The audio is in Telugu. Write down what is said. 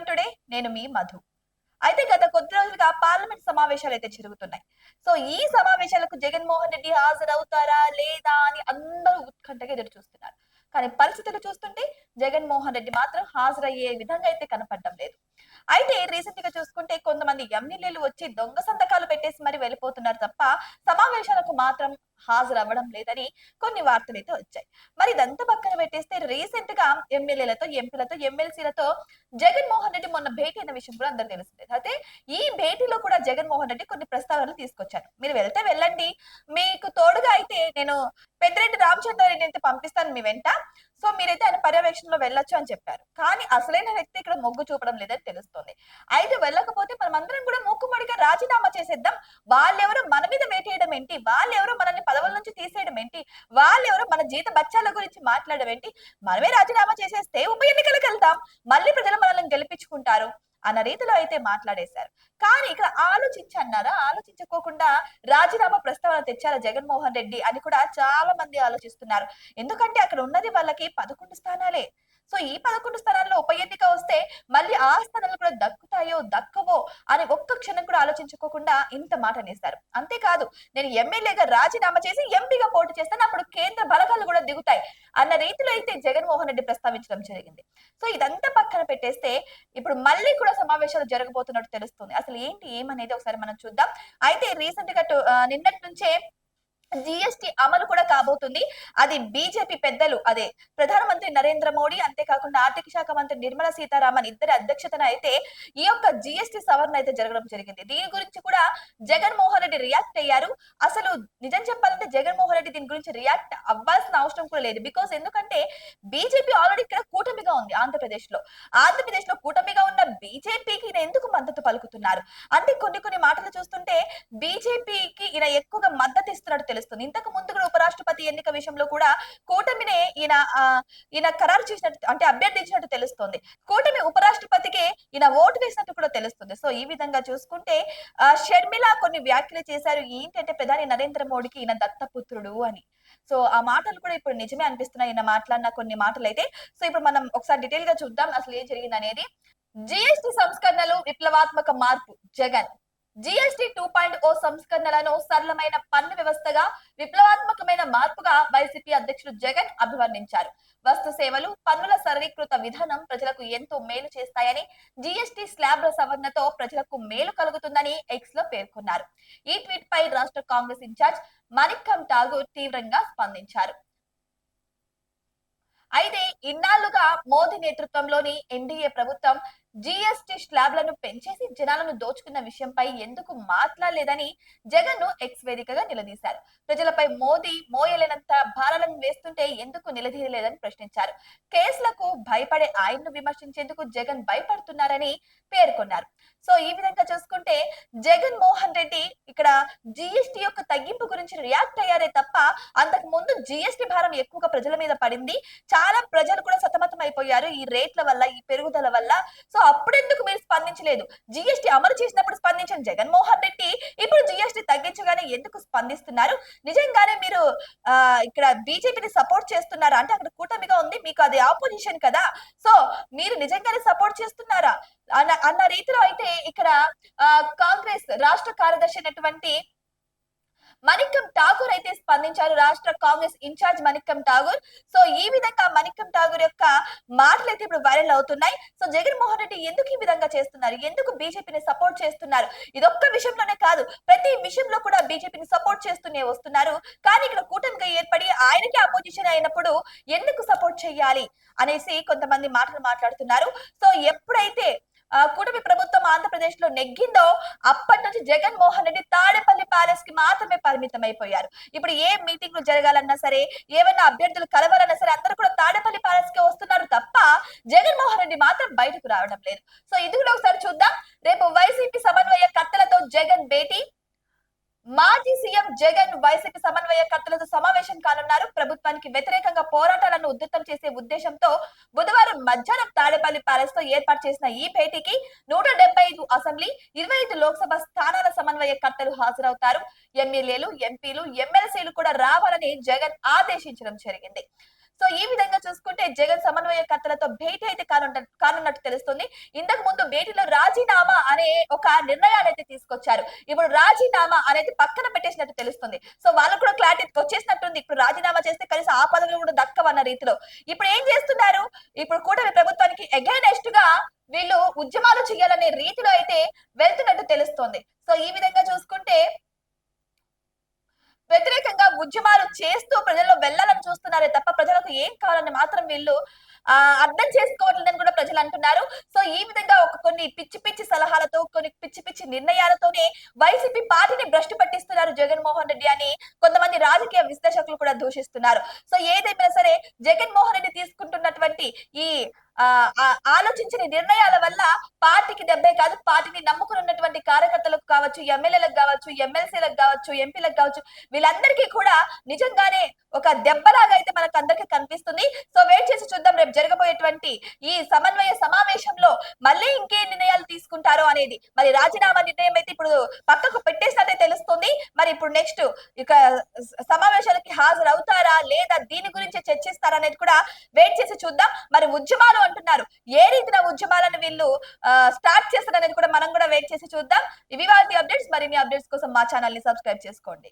CM today. నేను మీ మధు. అయితే గత కొద్ది రోజులుగా పార్లమెంట్ సమావేశాలు అయితే జరుగుతున్నాయి. సో ఈ సమావేశాలకు జగన్మోహన్ రెడ్డి హాజరవుతారా లేదా అని అందరూ ఉత్కంఠగా ఎదురు చూస్తున్నారు. కానీ పరిస్థితులు చూస్తుంటే జగన్మోహన్ రెడ్డి మాత్రం హాజరయ్యే విధంగా అయితే కనపడడం లేదు. అయితే రీసెంట్ గా చూసుకుంటే కొంతమంది ఎమ్మెల్యేలు వచ్చి దొంగ సంతకాలు పెట్టేసి మరి వెళ్ళిపోతున్నారు తప్ప సమావేశాలకు మాత్రం హాజరవ్వడం లేదని కొన్ని వార్తలు అయితే వచ్చాయి. మరి ఇదంతా పక్కన పెట్టేస్తే రీసెంట్ గా ఎమ్మెల్యేలతో, ఎంపీలతో, ఎమ్మెల్సీలతో జగన్మోహన్ రెడ్డి మొన్న భేటీ అయిన విషయం కూడా అందరికి తెలిసిందే. అయితే ఈ భేటీలో కూడా జగన్మోహన్ రెడ్డి కొన్ని ప్రస్తావనలు తీసుకొచ్చారు. మీరు వెళ్తే వెళ్ళండి, మీకు తోడుగా అయితే నేను పెద్దిరెడ్డి రామచంద్రారెడ్డి అయితే పంపిస్తాను మీ వెంట. సో మీరైతే ఆయన పర్యవేక్షణలో వెళ్ళొచ్చు అని చెప్పారు. కానీ అసలైన వ్యక్తి ఇక్కడ మొగ్గు చూపడం లేదని తెలుస్తుంది. అయితే వెళ్ళకపోతే మనం అందరం కూడా మూకుమ్మడిగా రాజీనామా చేసేద్దాం. వాళ్ళెవరో మన మీద వేటేయడం ఏంటి, వాళ్ళెవరో మనల్ని పదవుల నుంచి తీసేయడం ఏంటి, వాళ్ళెవరో మన జీత బచ్చాల గురించి మాట్లాడడం ఏంటి, మనమే రాజీనామా చేసేస్తే ఉప ఎన్నికలకు వెళ్తాం, మళ్ళీ ప్రజలు మనల్ని గెలిపించుకుంటారు అన్న రీతిలో అయితే మాట్లాడేశారు. కానీ ఇక్కడ ఆలోచించన్నారా, ఆలోచించుకోకుండా రాజీనామా ప్రస్తావన తెచ్చారా జగన్మోహన్ రెడ్డి అని కూడా చాలా మంది ఆలోచిస్తున్నారు. ఎందుకంటే అక్కడ ఉన్నది వాళ్ళకి 11 స్థానాలే. సో ఈ 11 స్థానాల్లో ఉప ఎన్నిక వస్తే మళ్ళీ ఆ స్థానాలు కూడా దక్కుతాయో దక్కవో అని ఒక్క క్షణం కూడా ఆలోచించుకోకుండా ఇంత మాట అనేశారు. అంతేకాదు, నేను ఎమ్మెల్యేగా రాజీనామా చేసి ఎంపీగా పోటీ చేస్తాను, అప్పుడు కేంద్ర బలగాలు కూడా దిగుతాయి అన్న రీతిలో అయితే జగన్మోహన్ రెడ్డి ప్రస్తావించడం జరిగింది. సో ఇదంతా పక్కన పెట్టేస్తే ఇప్పుడు మళ్ళీ కూడా సమావేశాలు జరగబోతున్నట్టు తెలుస్తుంది. అసలు ఏంటి ఏమనేది ఒకసారి మనం చూద్దాం. అయితే రీసెంట్ గా నిన్నటి నుంచే జిఎస్టి అమలు కూడా కాబోతుంది. అది బీజేపీ పెద్దలు, అదే ప్రధానమంత్రి నరేంద్ర మోడీ, అంతేకాకుండా ఆర్థిక శాఖ మంత్రి నిర్మలా సీతారామన్ ఇద్దరి అధ్యక్షతన అయితే ఈ యొక్క జిఎస్టి సవరణ అయితే జరగడం జరిగింది. దీని గురించి కూడా జగన్మోహన్ రెడ్డి రియాక్ట్ అయ్యారు. అసలు నిజం చెప్పాలంటే జగన్మోహన్ రెడ్డి దీని గురించి రియాక్ట్ అవ్వాల్సిన అవసరం కూడా లేదు. బికాస్ ఎందుకంటే బీజేపీ ఆల్రెడీ ఇక్కడ కూటమిగా ఉంది. ఆంధ్రప్రదేశ్ లో కూటమిగా ఉన్న బీజేపీకి ఈయన ఎందుకు మద్దతు పలుకుతున్నారు అంటే కొన్ని మాటలు చూస్తుంటే బీజేపీకి ఈయన ఎక్కువగా మద్దతు ఇస్తున్నట్టు తెలుస్తుంది. ఇంతకు ముందు కూడా ఉపరాష్ట్రపతి ఎన్నిక విషయంలో కూడా కూటమినే ఈయన ఖరారు చేసినట్టు, అంటే అభ్యర్థించినట్టు తెలుస్తుంది. కూటమి ఉపరాష్ట్రపతికి ఈయన ఓటు వేసినట్టు కూడా తెలుస్తుంది. సో ఈ విధంగా చూసుకుంటే షర్మిల కొన్ని వ్యాఖ్యలు చేశారు. ఏంటంటే ప్రధాని నరేంద్ర మోడీకి ఈయన దత్తపుత్రుడు అని. సో ఆ మాటలు కూడా ఇప్పుడు నిజమే అనిపిస్తున్నాయి ఈయన మాట్లాడిన కొన్ని మాటలు అయితే. సో ఇప్పుడు మనం ఒకసారి డీటెయిల్ గా చూద్దాం అసలు ఏం జరిగింది అనేది. జిఎస్టి సంస్కరణలు విప్లవాత్మక మార్పు జగన్. జిఎస్టి 2.0 సంస్కరణలను సరళమైన పన్ను వ్యవస్థగా విప్లవాత్మకమైన మార్పుగా వైసీపీ అధ్యక్షుడు జగన్ అభివర్ణించారు. వస్తు సేవలు పన్నుల సరళీకృత విధానం ప్రజలకు ఎంతో మేలు చేస్తాయని, జిఎస్టి స్లాబ్ల సవరణతో ప్రజలకు మేలు కలుగుతుందని ఎక్స్ లో పేర్కొన్నారు. ఈ ట్వీట్ పై రాష్ట్ర కాంగ్రెస్ ఇన్ఛార్జ్ మణిక్కం ఠాగూర్ తీవ్రంగా స్పందించారు. అయితే ఇన్నాళ్లుగా మోదీ నేతృత్వంలోని ఎన్డీఏ ప్రభుత్వం జిఎస్టి స్లాబ్లను పెంచేసి జనాలను దోచుకున్న విషయంపై ఎందుకు మాట్లాడలేదని జగన్ ను ఎక్స్ వేదికగా నిలదీశారు. ప్రజలపై మోదీ మోయలేనంత భారాలను వేస్తుంటే ఎందుకు నిలదీయలేదని ప్రశ్నించారు. కేసులకు భయపడే ఆయన్ను విమర్శించేందుకు జగన్ భయపడుతున్నారని పేర్కొన్నారు. సో ఈ విధంగా చూసుకుంటే జగన్ మోహన్ రెడ్డి ఇక్కడ జిఎస్టి యొక్క తగ్గింపు గురించి రియాక్ట్ అయ్యారే తప్ప అంతకు ముందు జిఎస్టి భారం ఎక్కువగా ప్రజల మీద పడింది. చాలా ప్రజలు కూడా సతమతం అయిపోయారు ఈ రేట్ల వల్ల, ఈ పెరుగుదల వల్ల. సో అప్పుడెందుకు మీరు స్పందించలేదు? జిఎస్టి అమలు చేసినప్పుడు స్పందించిన జగన్మోహన్ రెడ్డి ఇప్పుడు జిఎస్టి తగ్గించగానే ఎందుకు స్పందిస్తున్నారు? నిజంగానే మీరు ఇక్కడ బీజేపీని సపోర్ట్ చేస్తున్నారా? అంటే అక్కడ కూటమిగా ఉంది, మీకు అది ఆపోజిషన్ కదా, సో మీరు నిజంగానే సపోర్ట్ చేస్తున్నారా అన్న రీతిలో అయితే ఇక్కడ కాంగ్రెస్ రాష్ట్ర కార్యదర్శి అయినటువంటి మణిక్కం ఠాగూర్ అయితే స్పందించారు. రాష్ట్ర కాంగ్రెస్ ఇన్ఛార్జ్ మణిక్కం ఠాగూర్. సో ఈ విధంగా మణిక్కం ఠాగూర్ యొక్క మాటలు అయితే ఇప్పుడు వైరల్ అవుతున్నాయి. సో జగన్మోహన్ రెడ్డి ఎందుకు ఈ విధంగా చేస్తున్నారు, ఎందుకు బీజేపీని సపోర్ట్ చేస్తున్నారు? ఇదొక్క విషయంలోనే కాదు, ప్రతి విషయంలో కూడా బీజేపీని సపోర్ట్ చేస్తూనే వస్తున్నారు. కానీ ఇక్కడ కూటమిగా ఏర్పడి ఆయనకి అపోజిషన్ అయినప్పుడు ఎందుకు సపోర్ట్ చేయాలి అనేసి కొంతమంది మాటలు మాట్లాడుతున్నారు. సో ఎప్పుడైతే కూటమి ప్రభుత్వం ఆంధ్రప్రదేశ్ లో నెగ్గిందో అప్పటి నుంచి జగన్మోహన్ రెడ్డి తాడేపల్లి ప్యాలెస్ కి మాత్రమే పరిమితం అయిపోయారు. ఇప్పుడు ఏ మీటింగ్లు జరగాలన్నా సరే, ఏమైనా అభ్యర్థులు కలవాలన్నా సరే అందరూ కూడా తాడేపల్లి ప్యాలెస్ కి వస్తున్నారు తప్ప జగన్మోహన్ రెడ్డి మాత్రం బయటకు రావడం లేదు. సో ఇది కూడా ఒకసారి చూద్దాం. రేపు వైసీపీ సమన్వయకర్తలతో జగన్ భేటీ. మాజీ సీఎం జగన్ వైసీపీ సమన్వయకర్తలతో సమావేశం కానున్నారు. ప్రభుత్వానికి వ్యతిరేకంగా పోరాటాలను ఉధృతం చేసే ఉద్దేశంతో బుధవారం మధ్యాహ్నం తాడేపల్లి ప్యాలెస్ లో ఏర్పాటు చేసిన ఈ భేటీకి 175 అసెంబ్లీ, 25 లోక్సభ స్థానాల సమన్వయకర్తలు హాజరవుతారు. ఎమ్మెల్యేలు, ఎంపీలు, ఎమ్మెల్సీలు కూడా రావాలని జగన్ ఆదేశించడం జరిగింది. సో ఈ విధంగా చూసుకుంటే జగన్ సమన్వయకర్తలతో భేటీ అయితే కానున్నట్టు తెలుస్తుంది. ఇంతకు ముందు భేటీలో రాజీనామా అనే ఒక నిర్ణయాన్ని అయితే తీసుకొచ్చారు. ఇప్పుడు రాజీనామా అనేది పక్కన పెట్టేసినట్టు తెలుస్తుంది. సో వాళ్ళకు కూడా క్లారిటీ వచ్చేసినట్టుంది. ఇప్పుడు రాజీనామా చేస్తే కనీసం ఆ పదవులు కూడా దక్కవన్న రీతిలో ఇప్పుడు ఏం చేస్తున్నారు, ఇప్పుడు కూటమి ప్రభుత్వానికి అగైనెస్ట్ గా వీళ్ళు ఉద్యమాలు చేయాలనే రీతిలో అయితే వెళ్తున్నట్టు తెలుస్తోంది. సో ఈ విధంగా చూసుకుంటే వ్యతిరేకంగా ఉద్యమాలు చేస్తూ ప్రజల్లో వెళ్ళాలని చూస్తున్నారే తప్ప ప్రజలకు ఏం కావాలని మాత్రం వీళ్ళు అర్థం చేసుకోవట్లేదని కూడా ప్రజలు అంటున్నారు. సో ఈ విధంగా కొన్ని పిచ్చి పిచ్చి సలహాలతో, కొన్ని పిచ్చి పిచ్చి నిర్ణయాలతోనే వైసీపీ పార్టీని భ్రష్టు పట్టిస్తున్నారు జగన్మోహన్ రెడ్డి అని కొంతమంది రాజకీయ విశ్లేషకులు కూడా దూషిస్తున్నారు. సో ఏదైనా సరే జగన్మోహన్ రెడ్డి తీసుకుంటున్నటువంటి ఈ ఆలోచించిన నిర్ణయాల వల్ల పార్టీకి దెబ్బే కాదు, పార్టీని నమ్ముకుని ఉన్నటువంటి కార్యకర్తలకు కావచ్చు, ఎమ్మెల్యేలకు కావచ్చు, ఎమ్మెల్సీలకు కావచ్చు, ఎంపీలకు కావచ్చు, వీళ్ళందరికీ కూడా నిజంగానే ఒక దెబ్బలాగా అయితే మనకు అందరికీ కనిపిస్తుంది. సో వెయిట్ చేసి చూద్దాం రేపు జరగబోయేటువంటి ఈ సమన్వయ సమావేశంలో మళ్ళీ ఇంకే నిర్ణయాలు తీసుకుంటారో అనేది. మరి రాజీనామా నిర్ణయం అయితే ఇప్పుడు పక్కకు పెట్టేసినట్టే తెలుస్తుంది. మరి ఇప్పుడు నెక్స్ట్ ఇక సమావేశాలకి హాజరవుతారా లేదా దీని గురించి చర్చిస్తారా అనేది కూడా వెయిట్ చేసి చూద్దాం. మరి ఉద్యమాలు అంటున్నారు, ఏ రీతిన ఉద్యమాలను వీళ్ళు స్టార్ట్ చేస్తారనేది కూడా మనం కూడా వెయిట్ చేసి చూద్దాం. ఇవి వాటి అప్డేట్స్. మరిన్ని అప్డేట్స్ కోసం మా ఛానల్ ని సబ్స్క్రైబ్ చేసుకోండి.